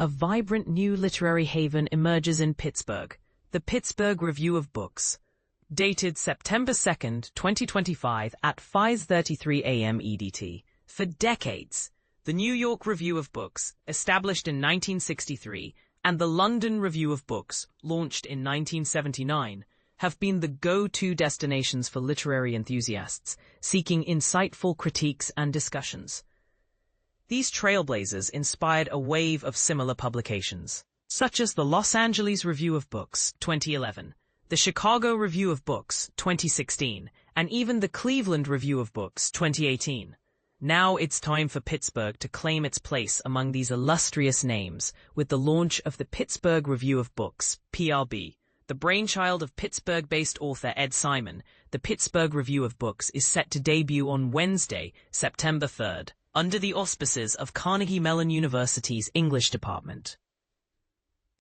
a vibrant new literary haven emerges in Pittsburgh, the Pittsburgh Review of Books. Dated September 2nd, 2025 at 5:33 a.m. EDT. For decades, the New York Review of Books, established in 1963, and the London Review of Books, launched in 1979, have been the go-to destinations for literary enthusiasts seeking insightful critiques and discussions. These trailblazers inspired a wave of similar publications, such as the Los Angeles Review of Books, 2011, the Chicago Review of Books, 2016, and even the Cleveland Review of Books, 2018. Now it's time for Pittsburgh to claim its place among these illustrious names with the launch of the Pittsburgh Review of Books, PRoB. The brainchild of Pittsburgh-based author Ed Simon, the Pittsburgh Review of Books is set to debut on Wednesday, September 3rd, under the auspices of Carnegie Mellon University's English department.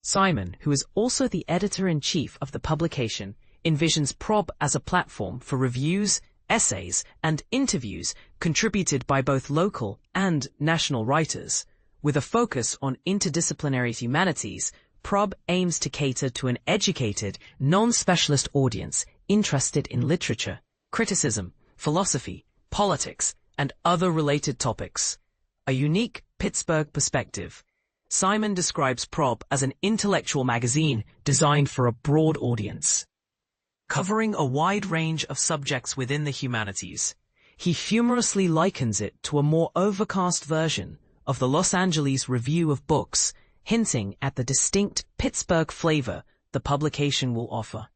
Simon, who is also the editor-in-chief of the publication, envisions PRoB as a platform for reviews, essays, and interviews contributed by both local and national writers. With a focus on interdisciplinary humanities, PRoB aims to cater to an educated, non-specialist audience interested in literature, criticism, philosophy, politics, and other related topics. A unique Pittsburgh perspective. Simon describes PRoB as an intellectual magazine designed for a broad audience, covering a wide range of subjects within the humanities. He humorously likens it to a more overcast version of the Los Angeles Review of Books, hinting at the distinct Pittsburgh flavor the publication will offer.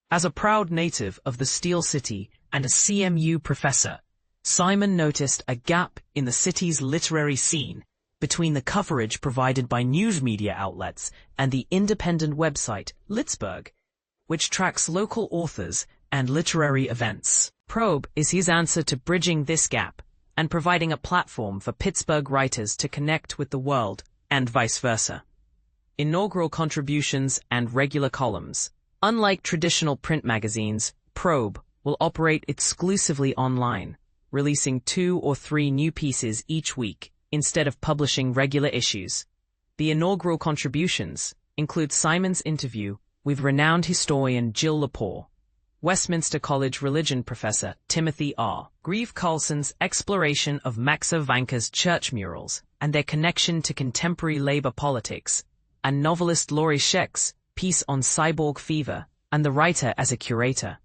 As a proud native of the Steel City and a CMU professor, Simon noticed a gap in the city's literary scene between the coverage provided by news media outlets and the independent website Litsburg, which tracks local authors and literary events. PRoB is his answer to bridging this gap and providing a platform for Pittsburgh writers to connect with the world and vice versa. Inaugural contributions and regular columns. Unlike traditional print magazines, PRoB will operate exclusively online, releasing 2 or 3 new pieces each week instead of publishing regular issues. The inaugural contributions include Simon's interview with renowned historian Jill Lepore, Westminster College religion professor Timothy R. Grieve Carlson's exploration of Maxa Vanka's church murals and their connection to contemporary labor politics, and novelist Laurie Scheck's piece on cyborg fever and the writer as a curator.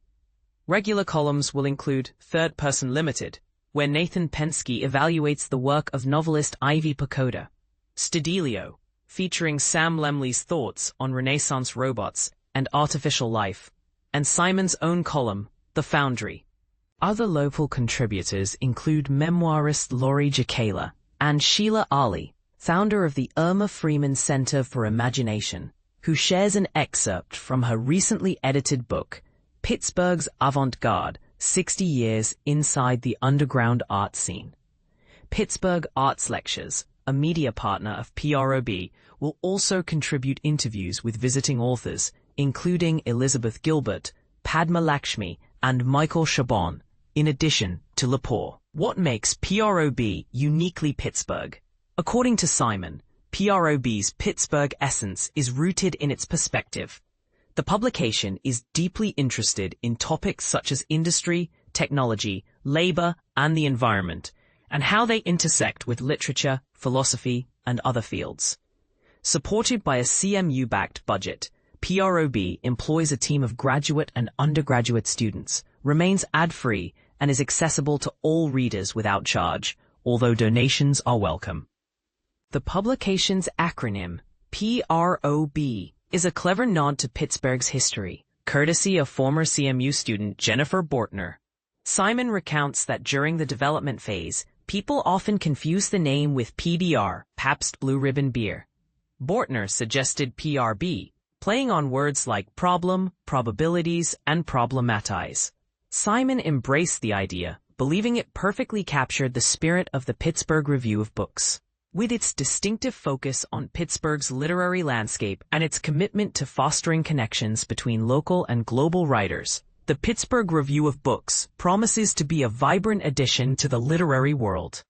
Regular columns will include Third Person Limited, where Nathan Penske evaluates the work of novelist Ivy Pacoda, Stadilio, featuring Sam Lemley's thoughts on Renaissance robots and artificial life, and Simon's own column, The Foundry. Other local contributors include memoirist Laurie Jacala and Sheila Ali, founder of the Irma Freeman Center for Imagination, who shares an excerpt from her recently edited book, Pittsburgh's Avant-Garde, 60 Years Inside the Underground Art Scene. Pittsburgh Arts Lectures, a media partner of PRoB, will also contribute interviews with visiting authors, including Elizabeth Gilbert, Padma Lakshmi, and Michael Chabon, in addition to Lepore. What makes PRoB uniquely Pittsburgh? According to Simon, PRoB's Pittsburgh essence is rooted in its perspective. The publication is deeply interested in topics such as industry, technology, labor, and the environment, and how they intersect with literature, philosophy, and other fields. Supported by a CMU-backed budget, PRoB employs a team of graduate and undergraduate students, remains ad-free, and is accessible to all readers without charge, although donations are welcome. The publication's acronym, PRoB, is a clever nod to Pittsburgh's history, courtesy of former CMU student Jennifer Bortner. Simon recounts that during the development phase, people often confuse the name with PBR, Pabst Blue Ribbon Beer. Bortner suggested PRB, playing on words like problem, probabilities, and problematize. Simon embraced the idea, believing it perfectly captured the spirit of the Pittsburgh Review of Books. With its distinctive focus on Pittsburgh's literary landscape and its commitment to fostering connections between local and global writers, the Pittsburgh Review of Books promises to be a vibrant addition to the literary world.